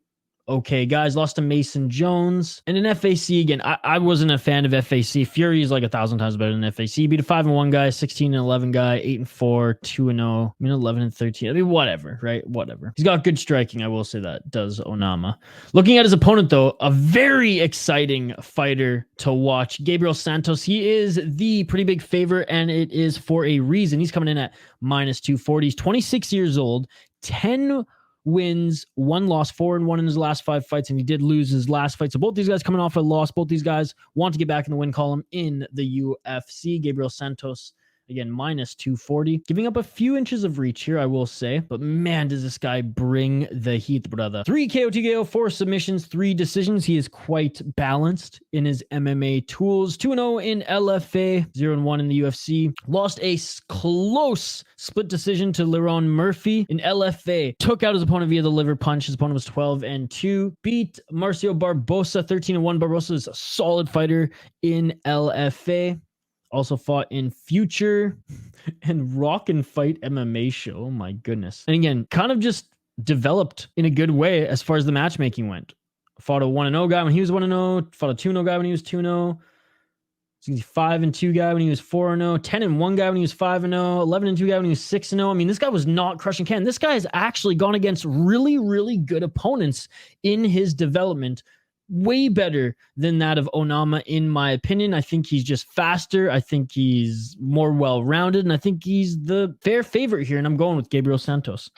okay guys. Lost to Mason Jones. And in FAC, again, I wasn't a fan of FAC. Fury is like 1,000 times better than FAC. Beat a 5-1 guy, 16-11 guy, 8-4, 2-0, I mean 11-13. I mean, whatever, right? Whatever. He's got good striking, I will say that, does Onama. Looking at his opponent, though, a very exciting fighter to watch. Gabriel Santos, he is the pretty big favorite, and it is for a reason. He's coming in at -240. He's 26 years old, 10 wins, 1 loss, 4-1 in his last 5 fights, and he did lose his last fight. So both these guys coming off a loss. Both these guys want to get back in the win column in the UFC. Gabriel Santos, again, -240. Giving up a few inches of reach here, I will say. But man, does this guy bring the heat, brother. 3 KO, TKO, 4 submissions, 3 decisions. He is quite balanced in his MMA tools. 2-0 in LFA, 0-1 in the UFC. Lost a close split decision to Leron Murphy in LFA. Took out his opponent via the liver punch. His opponent was 12-2. Beat Marcio Barbosa, 13-1. Barbosa is a solid fighter in LFA. Also fought in Future and Rock and Fight MMA show. Oh my goodness. And again, kind of just developed in a good way as far as the matchmaking went. Fought a 1-0 guy when he was 1-0. Fought a 2-0 guy when he was 2-0. 5-2 guy when he was 4-0. 10-1 guy when he was 5-0. 11-2 guy when he was 6-0. I mean, this guy was not crushing Ken. This guy has actually gone against really, really good opponents in his development. Way better than that of Onama, in my opinion. I think he's just faster. I think he's more well-rounded, and I think he's the fair favorite here, and I'm going with Gabriel Santos.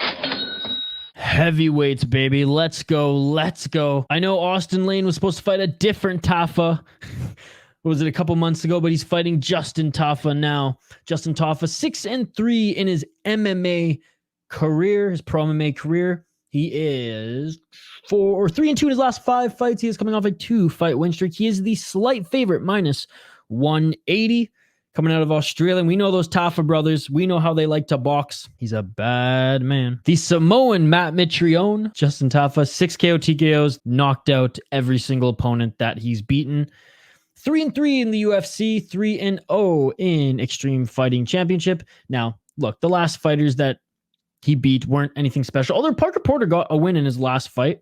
Heavyweights, baby. Let's go. Let's go. I know Austin Lane was supposed to fight a different Tafa. Was it a couple months ago? But he's fighting Justin Tafa now. Justin Tafa, 6-3 in his MMA career, his pro MMA career. He is 3-2 in his last 5 fights. He is coming off a 2-fight win streak. He is the slight favorite, -180. Coming out of Australia. And we know those Tafa brothers. We know how they like to box. He's a bad man. The Samoan Matt Mitrione, Justin Tafa, 6 KO TKOs, knocked out every single opponent that he's beaten. 3-3 in the UFC, 3-0 in Extreme Fighting Championship. Now, look, the last fighters that he beat weren't anything special. Although Parker Porter got a win in his last fight.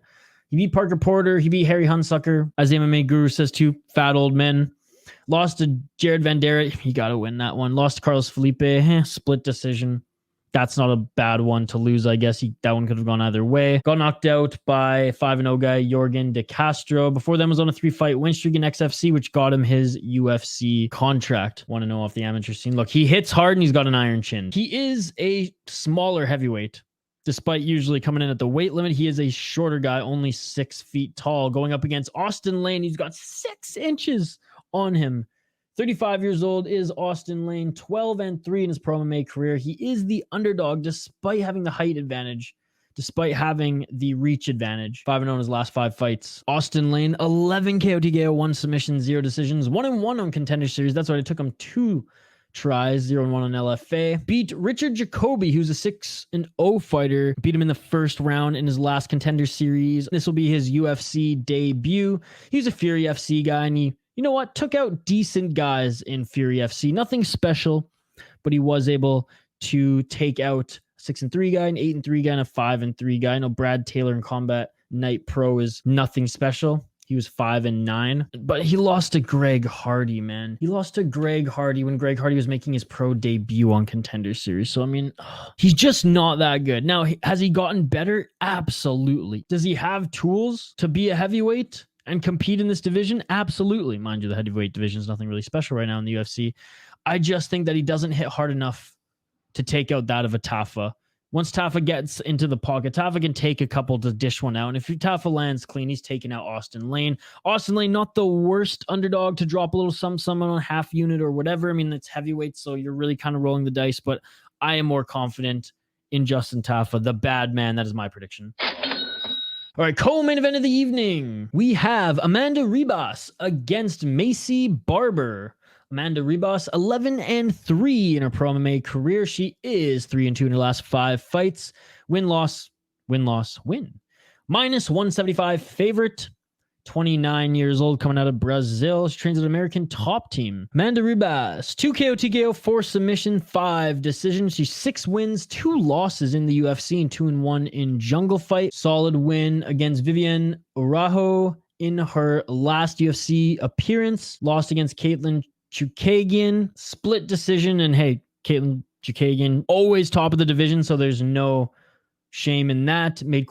He beat Parker Porter. He beat Harry Hunsucker. As the MMA guru says, 2 fat old men. Lost to Jared Van Der. He got to win that one. Lost to Carlos Felipe. Split decision. That's not a bad one to lose, I guess. That one could have gone either way. Got knocked out by 5-0 guy Jorgen De Castro. Before then was on a 3-fight win streak in XFC, which got him his UFC contract. Want to know off the amateur scene. Look, he hits hard and he's got an iron chin. He is a smaller heavyweight. Despite usually coming in at the weight limit, he is a shorter guy, only 6 feet tall. Going up against Austin Lane, he's got 6 inches on him. 35 years old is Austin Lane, 12-3 in his pro MMA career. He is the underdog despite having the height advantage, despite having the reach advantage. 5-0 in his last 5 fights. Austin Lane, 11 KO TKO, 1 submission, 0 decisions, 1-1 on Contender Series. That's why it took him 2 tries, 0-1 on LFA. Beat Richard Jacoby, who's a 6-0 fighter. Beat him in the first round in his last Contender Series. This will be his UFC debut. He's a Fury FC guy, and he, you know what, took out decent guys in Fury FC. Nothing special, but he was able to take out a 6-3 guy, an 8-3 guy, and a 5-3 guy. I know Brad Taylor in Combat Night Pro is nothing special. He was 5-9, but he lost to Greg Hardy, man. He lost to Greg Hardy when Greg Hardy was making his pro debut on Contender Series. So, I mean, he's just not that good. Now, has he gotten better? Absolutely. Does he have tools to be a heavyweight and compete in this division? Absolutely. Mind you, the heavyweight division is nothing really special right now in the UFC. I just think that he doesn't hit hard enough to take out that of a Tafa. Once Tafa gets into the pocket, Tafa can take a couple to dish one out. And if Tafa lands clean, he's taking out Austin Lane. Austin Lane, not the worst underdog to drop a little some on a half unit or whatever. I mean, it's heavyweight, so you're really kind of rolling the dice. But I am more confident in Justin Tafa, the bad man. That is my prediction. All right, co-main event of the evening. We have Amanda Ribas against Macy Barber. Amanda Ribas, 11-3 in her pro MMA career. She is 3-2 in her last 5 fights. Win. -175 favorite. 29 years old, coming out of Brazil. She trains at American Top Team. Amanda Ribas, 2 KO, TKO, 4 submission, 5 decisions. She's 6 wins, 2 losses in the UFC, and 2-1 in Jungle Fight. Solid win against Vivian Araújo in her last UFC appearance. Lost against Caitlin Chukagian. Split decision, and hey, Caitlin Chukagian, always top of the division, so there's no shame in that. Made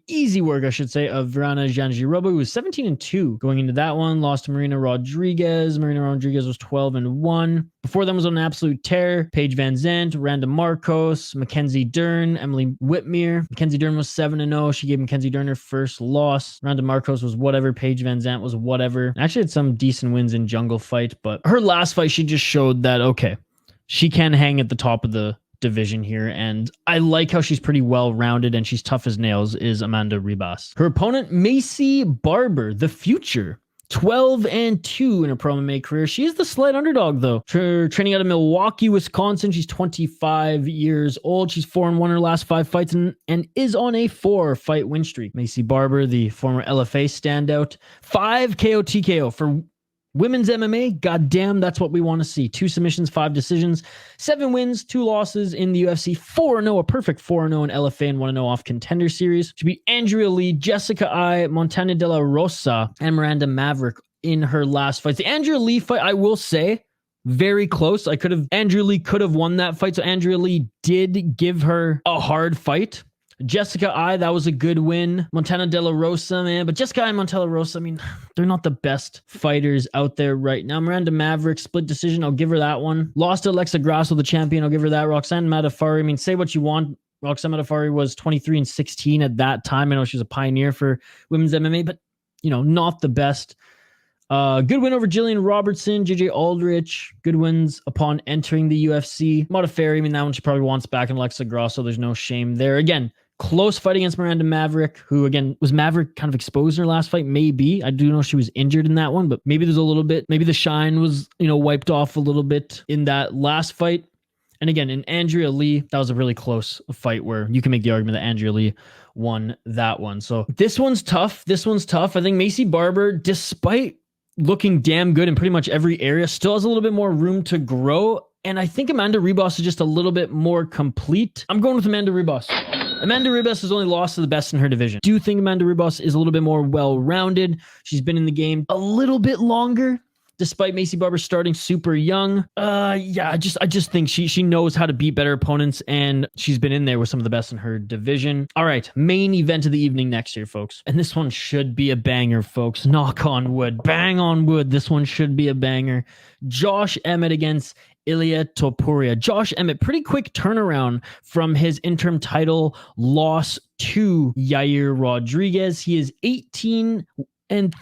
easy work, I should say, of Verana Janjiroba, who was 17-2 going into that one. Lost to Marina Rodrigues. Marina Rodrigues was 12-1. Before them was on an absolute tear. Paige Van Zandt, Randa Marcos, Mackenzie Dern, Emily Whitmere. Mackenzie Dern was 7-0. She gave Mackenzie Dern her first loss. Randa Marcos was whatever. Paige Van Zandt was whatever. Actually had some decent wins in Jungle Fight, but her last fight, she just showed that, okay, she can hang at the top of the division here, and I like how she's pretty well-rounded and she's tough as nails, is Amanda Ribas. Her opponent, Macy Barber, the future, 12-2 in her pro MMA career. She is the slight underdog, though. Training out of Milwaukee, Wisconsin. She's 25 years old. She's 4-1 her last 5 fights and is on a 4-fight win streak. Macy Barber, the former LFA standout, 5 KO TKO for women's MMA. Goddamn, that's what we want to see. 2 submissions, 5 decisions, 7 wins, 2 losses in the UFC, 4-0, a perfect 4-0 in LFA and 1-0 off Contender Series. Should be Andrea Lee, Jessica I, Montana De La Rosa, and Miranda Maverick in her last fights. The Andrea Lee fight, I will say, very close. Andrea Lee could have won that fight, so Andrea Lee did give her a hard fight. Jessica I, that was a good win. Montana De La Rosa, man. But Jessica I and Montana De La Rosa, I mean, they're not the best fighters out there right now. Miranda Maverick, split decision. I'll give her that one. Lost to Alexa Grasso, the champion. I'll give her that. Roxanne Matafari, I mean, say what you want. Roxanne Matafari was 23-16 at that time. I know she was a pioneer for women's MMA, but, you know, not the best. Good win over Gillian Robertson, JJ Aldrich. Good wins upon entering the UFC. Matafari, I mean, that one she probably wants back in Alexa Grasso. There's no shame there. Again, close fight against Miranda Maverick, who, again, was Maverick kind of exposed in her last fight? Maybe. I do know she was injured in that one, but maybe there's a little bit, maybe the shine was, you know, wiped off a little bit in that last fight. And again, in Andrea Lee, that was a really close fight where you can make the argument that Andrea Lee won that one. So this one's tough. I think Macy Barber, despite looking damn good in pretty much every area, still has a little bit more room to grow. And I think Amanda Ribas is just a little bit more complete. I'm going with Amanda Ribas. Amanda Ribas has only lost to the best in her division. Do you think Amanda Ribas is a little bit more well-rounded? She's been in the game a little bit longer, despite Macy Barber starting super young. Yeah, I just think she knows how to beat better opponents, and she's been in there with some of the best in her division. All right, main event of the evening next year, folks. And this one should be a banger, folks. Knock on wood. Bang on wood. This one should be a banger. Josh Emmett against Ilia Topuria. Josh Emmett, pretty quick turnaround from his interim title loss to Yair Rodrigues. He is 18-3 in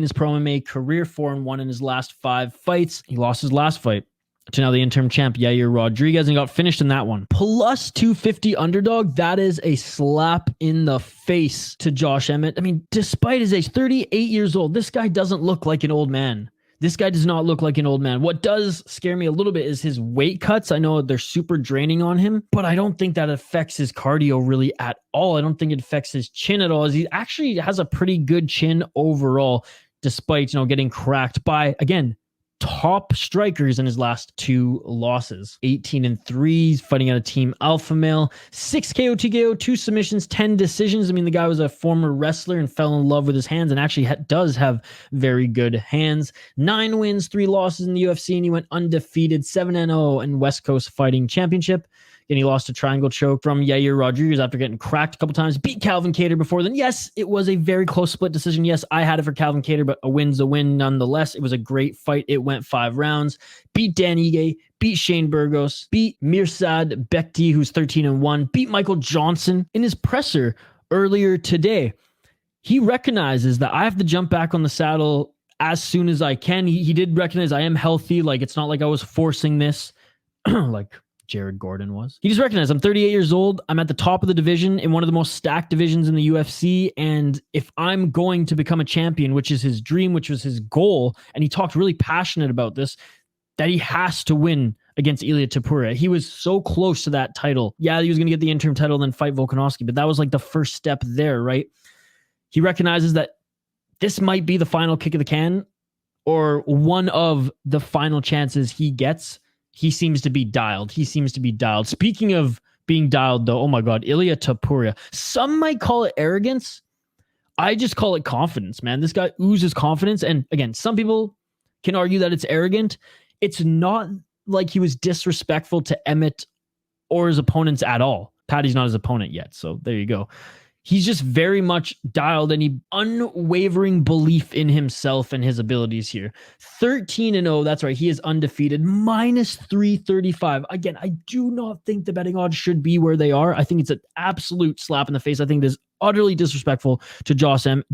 his pro MMA career, 4-1 in his last 5 fights. He lost his last fight to now the interim champ, Yair Rodrigues, and got finished in that one. Plus 250 underdog. That is a slap in the face to Josh Emmett. I mean, despite his age, 38 years old, this guy doesn't look like an old man. This guy does not look like an old man. What does scare me a little bit is his weight cuts. I know they're super draining on him, but I don't think that affects his cardio really at all. I don't think it affects his chin at all, as he actually has a pretty good chin overall, despite, you know, getting cracked by, again, top strikers in his last 2 losses. 18-3, fighting out of Team Alpha Male. 6 KO TKO, 2 submissions, 10 decisions. I mean, the guy was a former wrestler and fell in love with his hands, and actually does have very good hands. 9 wins, 3 losses in the UFC, and he went undefeated, 7-0 in West Coast Fighting Championship. And he lost a triangle choke from Yair Rodrigues after getting cracked a couple times. Beat Calvin Kattar before then. Yes, it was a very close split decision. Yes, I had it for Calvin Kattar, but a win's a win nonetheless. It was a great fight. It went 5 rounds. Beat Dan Ige. Beat Shane Burgos. Beat Mirsad Bekti, who's 13-1. Beat Michael Johnson in his presser earlier today. He recognizes that I have to jump back on the saddle as soon as I can. He did recognize I am healthy. Like, it's not like I was forcing this. Like Jared Gordon was. He just recognized I'm 38 years old. I'm at the top of the division in one of the most stacked divisions in the UFC. And if I'm going to become a champion, which is his dream, which was his goal, and he talked really passionate about this, that he has to win against Ilia Topuria. He was so close to that title. Yeah, he was going to get the interim title and then fight Volkanovski, but that was like the first step there, right? he recognizes that this might be the final kick of the can or one of the final chances he gets. He seems to be dialed. Speaking of being dialed, though, oh my God, Ilia Topuria. Some might call it arrogance. I just call it confidence, man. This guy oozes confidence. And again, some people can argue that it's arrogant. It's not like he was disrespectful to Emmett or his opponents at all. Paddy's not his opponent yet, so there you go. He's just very much dialed, and he unwavering belief in himself and his abilities here. 13-0, that's right. He is undefeated, minus 335. Again, I do not think the betting odds should be where they are. I think it's an absolute slap in the face. I think it is utterly disrespectful to Josh M.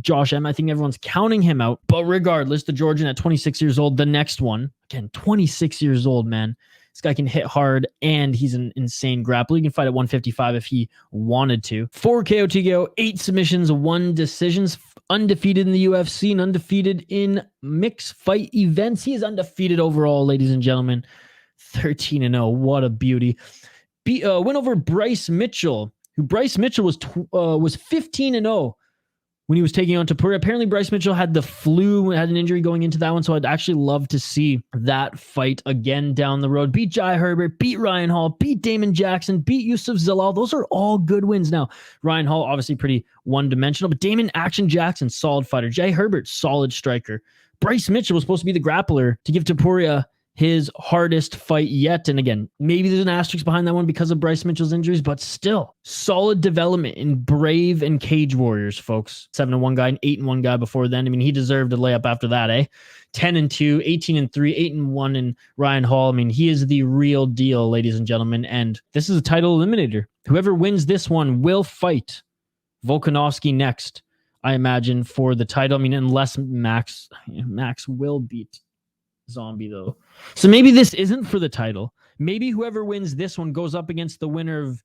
I think everyone's counting him out. But regardless, the Georgian at 26 years old, the next one, again, 26 years old, man. This guy can hit hard, and he's an insane grappler. He can fight at 155 if he wanted to. 4 KO TKO, 8 submissions, 1 decisions. Undefeated in the UFC and undefeated in mixed fight events. He is undefeated overall, ladies and gentlemen. 13-0. What a beauty. Win over Bryce Mitchell, who Bryce Mitchell was 15-0 when he was taking on Topuria. Apparently, Bryce Mitchell had the flu, had an injury going into that one, so I'd actually love to see that fight again down the road. Beat Jai Herbert, beat Ryan Hall, beat Damon Jackson, beat Yusuf Zalal. Those are all good wins. Now, Ryan Hall, obviously pretty one-dimensional, but Damon Action Jackson, solid fighter. Jai Herbert, solid striker. Bryce Mitchell was supposed to be the grappler to give Topuria his hardest fight yet. And again, maybe there's an asterisk behind that one because of Bryce Mitchell's injuries, but still solid development in Brave and Cage Warriors, folks. 7-1 guy and 8-1 guy before then. I mean, he deserved a layup after that, eh? 10-2, 18-3, 8-1 in Ryan Hall. I mean, he is the real deal, ladies and gentlemen. And this is a title eliminator. Whoever wins this one will fight Volkanovski next, I imagine, for the title. I mean, unless Max will beat Zombie, though. So maybe this isn't for the title. Maybe whoever wins this one goes up against the winner of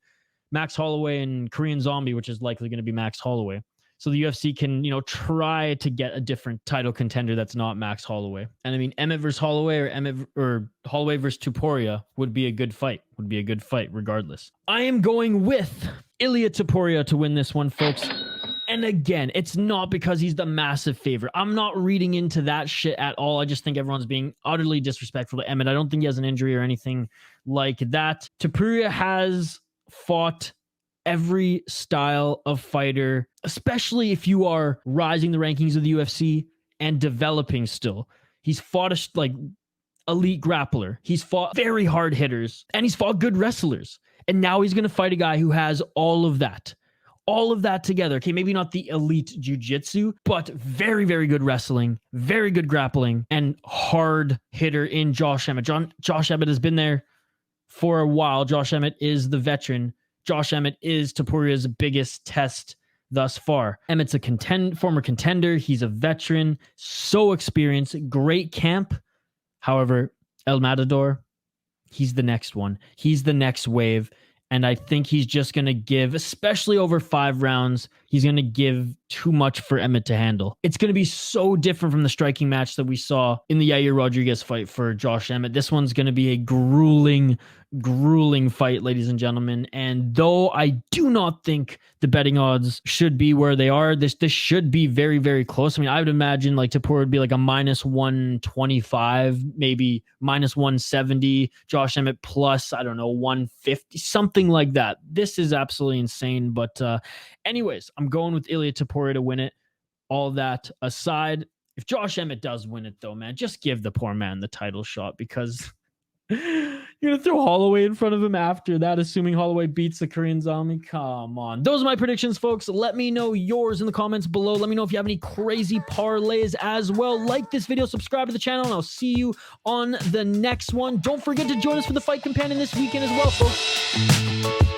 Max Holloway and Korean Zombie, which is likely going to be Max Holloway. So the UFC can, try to get a different title contender that's not Max Holloway. And I mean, Emmett versus Holloway or Holloway versus Topuria would be a good fight. Regardless. I am going with Ilia Topuria to win this one, folks. And again, it's not because he's the massive favorite. I'm not reading into that shit at all. I just think everyone's being utterly disrespectful to Emmett. I don't think he has an injury or anything like that. Topuria has fought every style of fighter, especially if you are rising the rankings of the UFC and developing still. He's fought elite grappler. He's fought very hard hitters, and he's fought good wrestlers. And now he's going to fight a guy who has all of that together. Okay, maybe not the elite jiu-jitsu, but very, very good wrestling, very good grappling, and hard hitter in Josh Emmett. Josh Emmett has been there for a while. Josh Emmett is the veteran. Josh Emmett is Topuria's biggest test thus far. Emmett's a former contender. He's a veteran, so experienced, great camp. However, El Matador, he's the next one. He's the next wave. And I think he's just going to give, especially over 5 rounds, he's going to give too much for Emmett to handle. It's going to be so different from the striking match that we saw in the Yair Rodrigues fight for Josh Emmett. This one's going to be a grueling fight, ladies and gentlemen. And though I do not think the betting odds should be where they are, this should be very, very close. I mean, I would imagine Topuria would be like a minus 125, maybe minus 170. Josh Emmett plus, 150, something like that. This is absolutely insane. But anyways, I'm going with Ilia Topuria to win it. All that aside, if Josh Emmett does win it, though, man, just give the poor man the title shot, because you're going to throw Holloway in front of him after that, assuming Holloway beats the Korean Zombie. Come on. Those are my predictions, folks. Let me know yours in the comments below. Let me know if you have any crazy parlays as well. Like this video, subscribe to the channel, and I'll see you on the next one. Don't forget to join us for the Fight Companion this weekend as well, folks.